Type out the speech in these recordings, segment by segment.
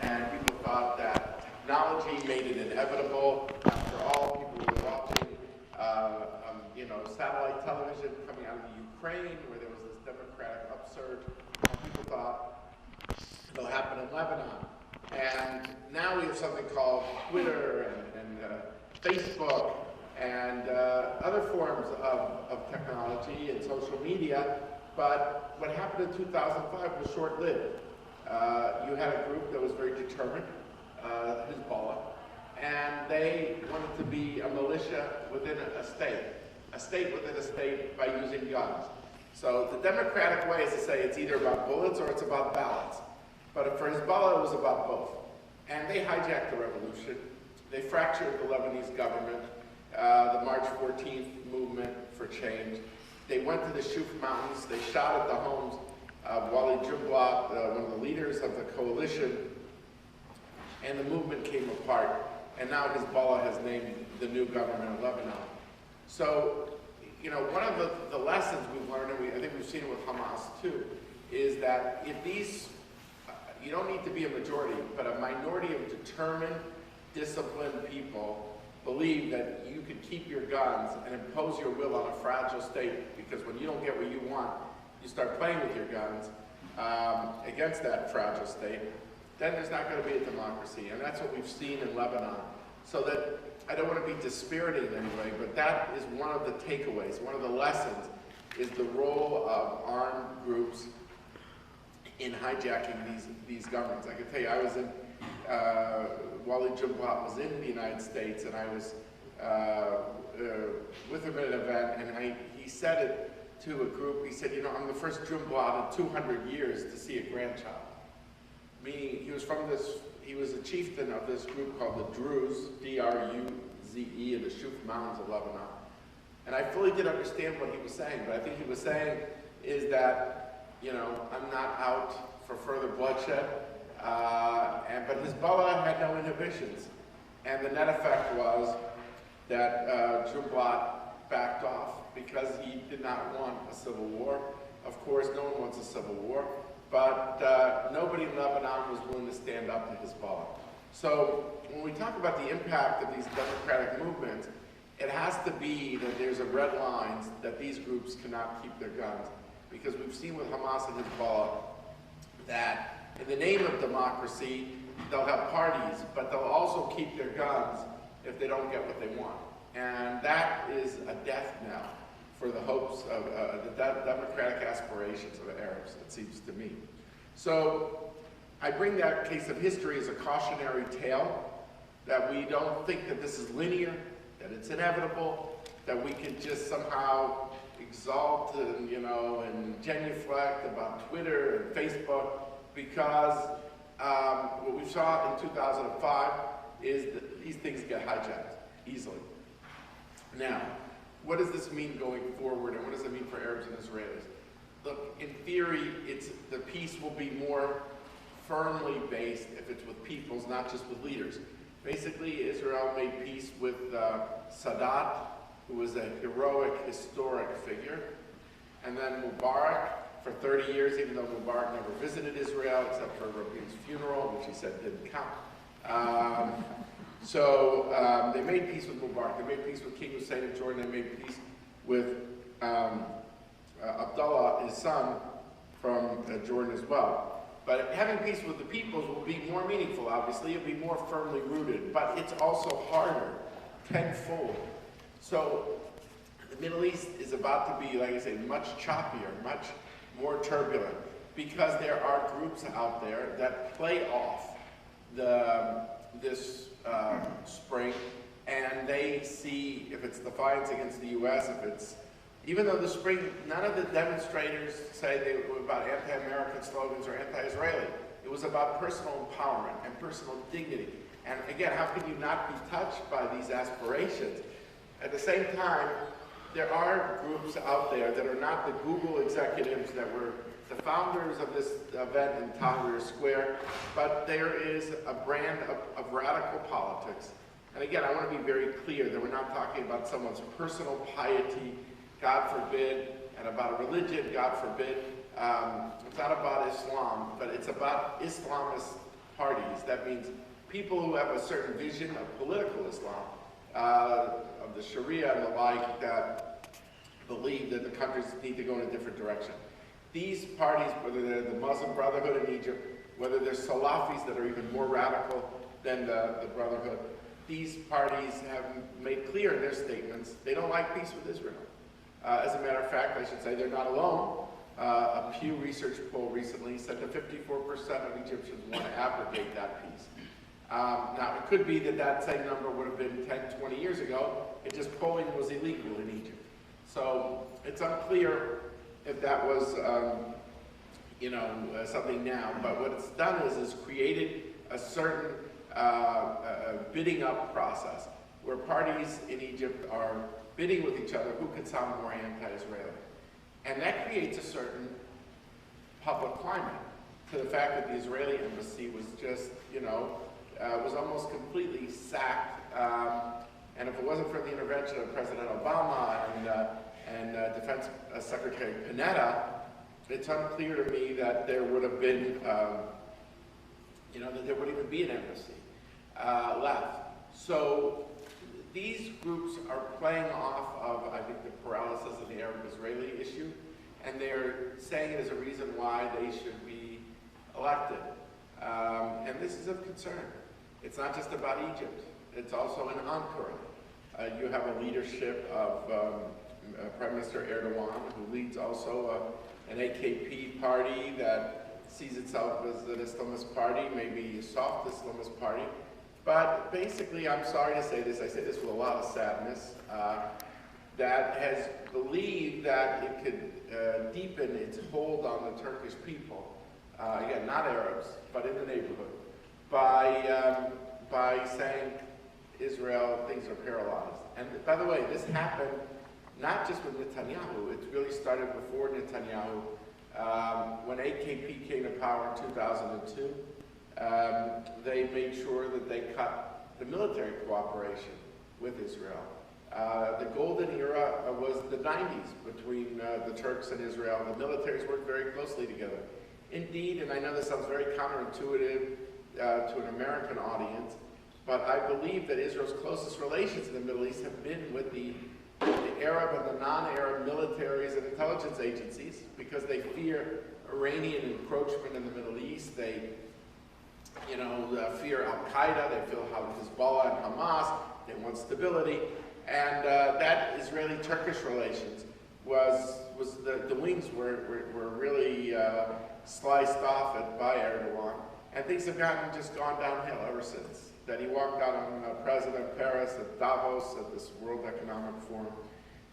and people thought that technology made it inevitable. After all, people were watching, satellite television coming out of the Ukraine, where there was this democratic upsurge, and people thought it'll happen in Lebanon. And now we have something called Twitter and Facebook and other forms of technology and social media. But what happened in 2005 was short-lived. You had a group that was very determined, Hezbollah, and they wanted to be a militia within a state within a state by using guns. So the democratic way is to say it's either about bullets or it's about ballots. But for Hezbollah, it was about both. And they hijacked the revolution. They fractured the Lebanese government, the March 14th movement for change. They went to the Shuf Mountains. They shot at the homes of Wali Jumblat, one of the leaders of the coalition, and the movement came apart. And now Hezbollah has named the new government of Lebanon. So, one of the lessons we've learned, and I think we've seen it with Hamas too, is that if these, you don't need to be a majority, but a minority of determined, disciplined people believe that you could keep your guns and impose your will on a fragile state, because when you don't get what you want, you start playing with your guns against that fragile state, then there's not going to be a democracy. And that's what we've seen in Lebanon. So that, I don't want to be dispiriting in any way, but that is one of the takeaways, one of the lessons, is the role of armed groups in hijacking these governments. I can tell you, I was in, Wali Jumblat was in the United States, and I was with him at an event, and he said it to a group. He said, I'm the first Jumblat in 200 years to see a grandchild. Meaning, he was a chieftain of this group called the Druze, D-R-U-Z-E, in the Shuf Mountains of Lebanon. And I fully didn't understand what he was saying, but I think he was saying is that, I'm not out for further bloodshed, but Hezbollah had no inhibitions. And the net effect was that Jumblat backed off because he did not want a civil war. Of course, no one wants a civil war, but nobody in Lebanon was willing to stand up to Hezbollah. So when we talk about the impact of these democratic movements, it has to be that there's a red line that these groups cannot keep their guns. Because we've seen with Hamas and Hezbollah that in the name of democracy, they'll have parties, but they'll also keep their guns if they don't get what they want. And that is a death knell for the hopes of the democratic aspirations of Arabs, it seems to me. So I bring that case of history as a cautionary tale, that we don't think that this is linear, that it's inevitable, that we can just somehow exalt and genuflect about Twitter and Facebook, because what we saw in 2005 is that these things get hijacked easily. Now, what does this mean going forward, and what does it mean for Arabs and Israelis? Look, in theory, the peace will be more firmly based if it's with peoples, not just with leaders. Basically, Israel made peace with Sadat, who was a heroic, historic figure, and then Mubarak for 30 years, even though Mubarak never visited Israel except for Rabin's funeral, which he said didn't count. So they made peace with Mubarak, they made peace with King Hussein of Jordan, they made peace with Abdullah, his son, from Jordan as well. But having peace with the peoples will be more meaningful, obviously, it'll be more firmly rooted, but it's also harder, tenfold. So the Middle East is about to be, like I say, much choppier, much more turbulent, because there are groups out there that play off this spring, and they see if it's defiance against the U.S., if it's, even though the spring, none of the demonstrators say they were about anti-American slogans or anti-Israeli. It was about personal empowerment and personal dignity. And again, how can you not be touched by these aspirations? At the same time, there are groups out there that are not the Google executives that were the founders of this event in Tahrir Square, but there is a brand of radical politics. And again, I want to be very clear that we're not talking about someone's personal piety, God forbid, and about a religion, God forbid. It's not about Islam, but it's about Islamist parties. That means people who have a certain vision of political Islam, of the Sharia and the like, that believe that the countries need to go in a different direction. These parties, whether they're the Muslim Brotherhood in Egypt, whether they're Salafis that are even more radical than the Brotherhood, these parties have made clear in their statements they don't like peace with Israel. As a matter of fact, I should say they're not alone. A Pew Research poll recently said that 54% of Egyptians want to abrogate that peace. Now, it could be that that same number would have been 10, 20 years ago. It just polling was illegal in Egypt. So it's unclear if that was, something now. But what it's done is created a certain bidding up process where parties in Egypt are bidding with each other who can sound more anti-Israeli. And that creates a certain public climate to the fact that the Israeli embassy was just, was almost completely sacked. And if it wasn't for the intervention of President Obama and Defense Secretary Panetta, it's unclear to me that there would have been, that there would even be an embassy left. So these groups are playing off of, I think, the paralysis of the Arab-Israeli issue, and they're saying it as a reason why they should be elected. And this is of concern. It's not just about Egypt. It's also in Ankara. You have a leadership of Prime Minister Erdogan, who leads also an AKP party that sees itself as an Islamist party, maybe a soft Islamist party. But basically, I'm sorry to say this, I say this with a lot of sadness, that has believed that it could deepen its hold on the Turkish people, again, not Arabs, but in the neighborhood, by saying Israel, things are paralyzed. And by the way, this happened not just with Netanyahu, it really started before Netanyahu. When AKP came to power in 2002, they made sure that they cut the military cooperation with Israel. The golden era was the 90s between the Turks and Israel. The militaries worked very closely together. Indeed, and I know this sounds very counterintuitive to an American audience, but I believe that Israel's closest relations in the Middle East have been with the Arab and the non-Arab militaries and intelligence agencies because they fear Iranian encroachment in the Middle East. They fear Al-Qaeda, they feel how Hezbollah and Hamas, they want stability. And that Israeli-Turkish relations was the wings were really sliced off by Erdogan. And things have gone downhill ever since. That he walked out on President Paris at Davos at this World Economic Forum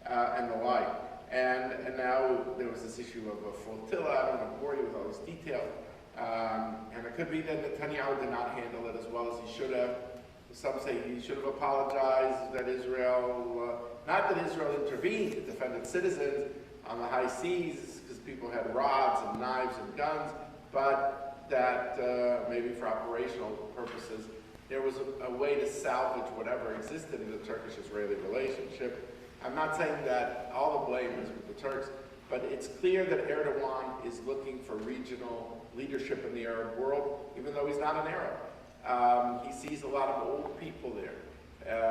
and the like. And now there was this issue of a flotilla. I don't want to bore you with all this detail. And it could be that Netanyahu did not handle it as well as he should have. Some say he should have apologized, that Israel, not that Israel intervened to defend its citizens on the high seas because people had rods and knives and guns, but that maybe for operational purposes, there was a way to salvage whatever existed in the Turkish-Israeli relationship. I'm not saying that all the blame is with the Turks, but it's clear that Erdogan is looking for regional leadership in the Arab world, even though he's not an Arab. He sees a lot of old people there.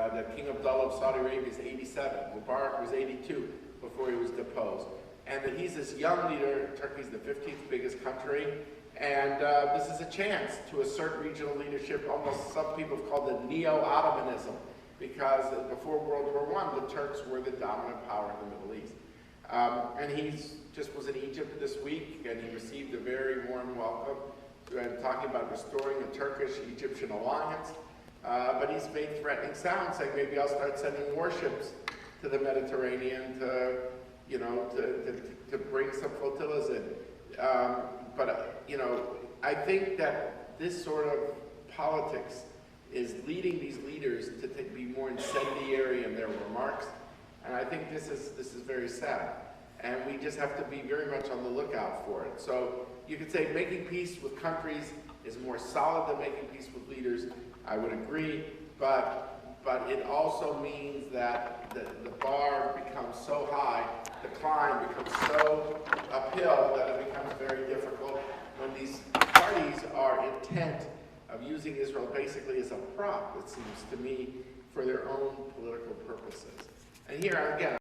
The King Abdullah of Saudi Arabia is 87. Mubarak was 82 before he was deposed. And that he's this young leader. Turkey's the 15th biggest country. And this is a chance to assert regional leadership. Almost some people have called it neo-Ottomanism, because before World War I, the Turks were the dominant power in the Middle East. And he just was in Egypt this week, and he received a very warm welcome. Talking about restoring a Turkish-Egyptian alliance, but he's made threatening sounds, saying maybe I'll start sending warships to the Mediterranean to bring some flotillas in. I think that this sort of politics is leading these leaders to be more incendiary in their remarks, and I think this is very sad. And we just have to be very much on the lookout for it. So you could say making peace with countries is more solid than making peace with leaders. I would agree, but it also means that the bar becomes so high, the climb becomes so uphill that it becomes very difficult when these parties are intent of using Israel basically as a prop, it seems to me, for their own political purposes. And here, again,